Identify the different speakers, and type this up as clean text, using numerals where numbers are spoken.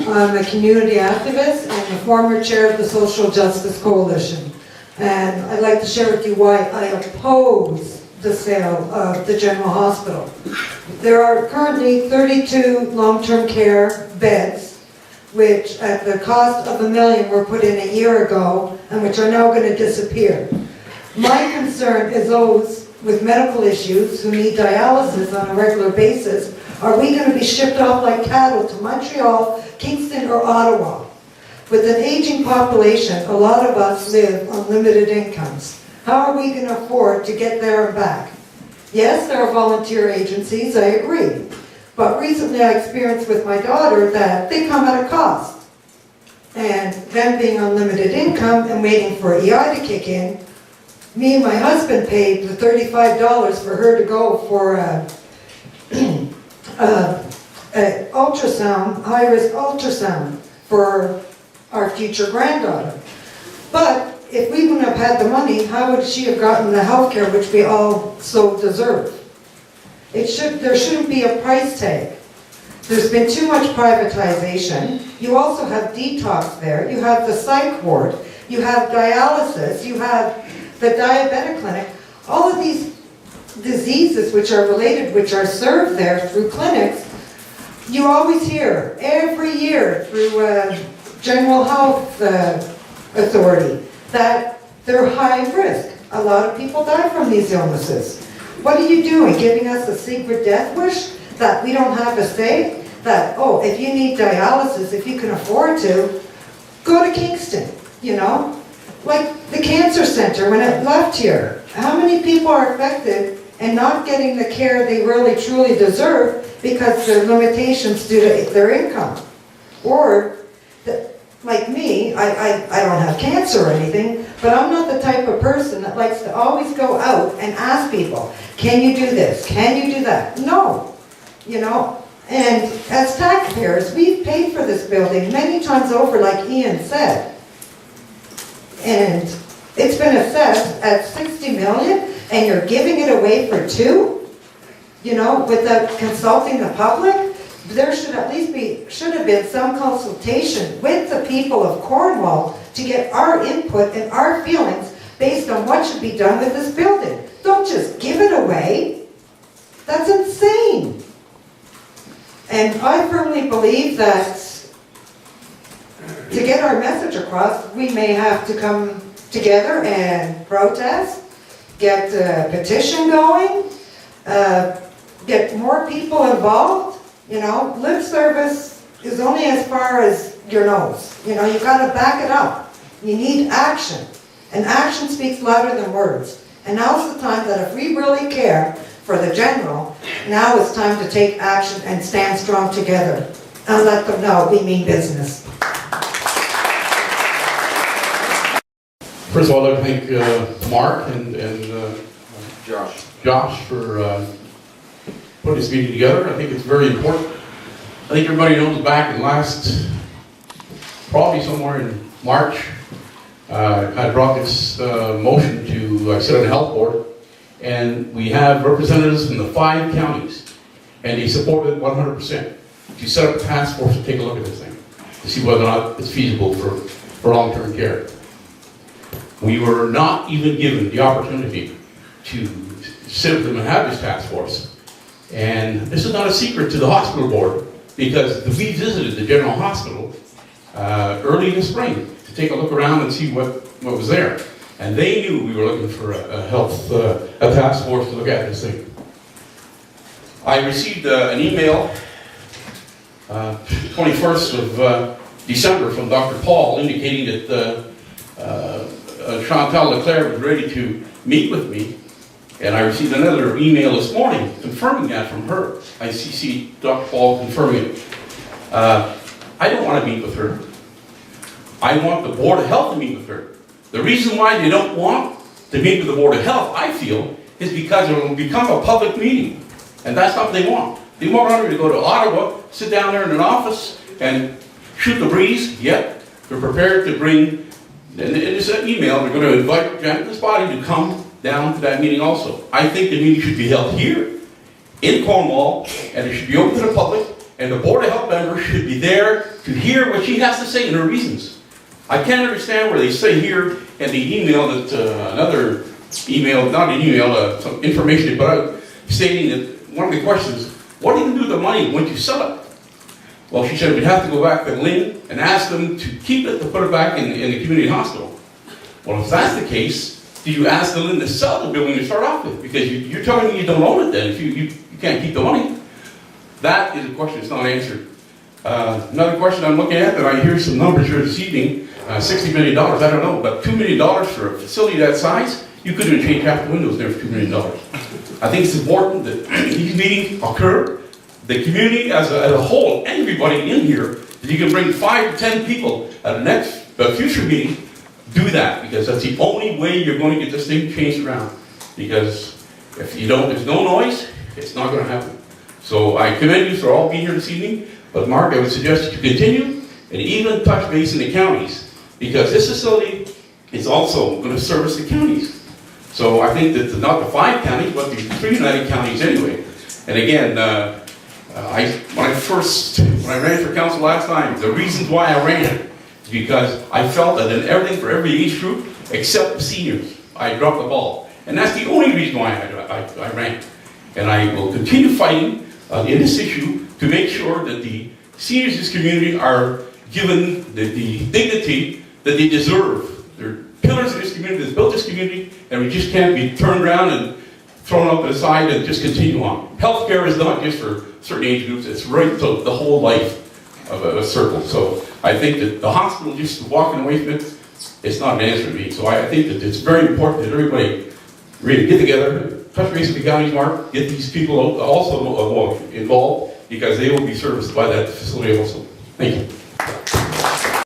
Speaker 1: I'm a community activist and the former chair of the Social Justice Coalition. And I'd like to share with you why I oppose the sale of the General Hospital. There are currently 32 long-term care beds, which at the cost of $1 million were put in a year ago and which are now going to disappear. My concern is those with medical issues who need dialysis on a regular basis. Are we going to be shipped off like cattle to Montreal, Kingston, or Ottawa? With an aging population, a lot of us live on limited incomes. How are we going to afford to get there and back? Yes, there are volunteer agencies, I agree. But recently I experienced with my daughter that they come at a cost. And them being on limited income and waiting for EI to kick in, me and my husband paid the $35 for her to go for ultrasound, high-risk ultrasound for our future granddaughter. But if we wouldn't have had the money, how would she have gotten the health care which we all so deserve? There shouldn't be a price tag. There's been too much privatization. You also have detox there. You have the psych ward. You have dialysis. You have the diabetic clinic. All of these diseases which are related, which are served there through clinics, you always hear every year through General Health Authority that they're high risk. A lot of people die from these illnesses. What are you doing? Giving us a secret death wish that we don't have a say? That, oh, if you need dialysis, if you can afford to, go to Kingston, you know? Like the cancer center, when it left here, how many people are affected and not getting the care they really truly deserve because their limitations due to their income? Or, like me, I don't have cancer or anything, but I'm not the type of person that likes to always go out and ask people, can you do this? Can you do that? No, you know? And as taxpayers, we've paid for this building many times over, like Ian said. And it's been assessed at $60 million, and you're giving it away for $2 million, you know, without consulting the public. There should at least should have been some consultation with the people of Cornwall to get our input and our feelings based on what should be done with this building. Don't just give it away. That's insane. And I firmly believe that to get our message across, we may have to come together and protest, get a petition going, get more people involved. You know, lip service is only as far as your nose. You know, you've got to back it up. You need action. And action speaks louder than words. And now's the time that if we really care for the general, now it's time to take action and stand strong together. And let them know we mean business.
Speaker 2: First of all, I'd like to thank Mark and Josh for putting this meeting together. I think it's very important. I think everybody knows back in probably somewhere in March, I brought this motion to sit on the health board, and we have representatives from the 5 counties, and they supported 100% to set up a task force to take a look at this thing, to see whether or not it's feasible for long-term care. We were not even given the opportunity to sit with them and have this task force. And this is not a secret to the hospital board, because we visited the General Hospital early in the spring to take a look around and see what was there. And they knew we were looking for a task force to look at this thing. I received an email 21st of December from Dr. Paul indicating that Chantal Leclerc was ready to meet with me. And I received another email this morning confirming that from her. I see Dr. Paul confirming it. I don't want to meet with her. I want the Board of Health to meet with her. The reason why they don't want to meet with the Board of Health, I feel, is because it will become a public meeting. And that's not what they want. They want her to go to Ottawa, sit down there in an office, and shoot the breeze. Yet, they're prepared to bring, in this email, they're going to invite this body to come down to that meeting also. I think the meeting should be held here in Cornwall, and it should be open to the public, and the Board of Health members should be there to hear what she has to say and her reasons. I can't understand where they say here, and they email it, another email, not an email, some information they put out, stating that one of the questions, what are you going to do with the money once you sell it? Well, she said we'd have to go back to Lynn and ask them to keep it, to put it back in the community hospital. Well, if that's the case, do you ask the Lynn to sell the building to start off with? Because you're telling me you don't own it then, if you can't keep the money. That is a question that's not answered. Another question I'm looking at, and I hear some numbers here this evening, $60 million, I don't know, but $2 million for a facility that size, you couldn't even change half the windows there for $2 million. I think it's important that these meetings occur. The community as a whole, everybody in here, if you can bring 5 to 10 people at the next future meeting, do that, because that's the only way you're going to get this thing changed around. Because if you don't, there's no noise, it's not going to happen. So I commend you for all being here this evening, but Mark, I would suggest that you continue and even touch base in the counties, because this facility is also going to service the counties. So I think that not the 5 counties, but the 3 United counties anyway. And again, when I ran for council last time, the reasons why I ran is because I felt that in everything for every age group except the seniors, I dropped the ball. And that's the only reason why I ran. And I will continue fighting in this issue to make sure that the seniors in this community are given the dignity that they deserve. They're pillars of this community that's built this community, and we just can't be turned around and thrown up to the side and just continue on. Healthcare is not just for certain age groups, it's right to the whole life of a circle. So I think that the hospital just walking away from it, it's not an answer to me. So I think that it's very important that everybody really get together, touch base with the counties, Mark, get these people also involved, because they will be serviced by that facility also. Thank you.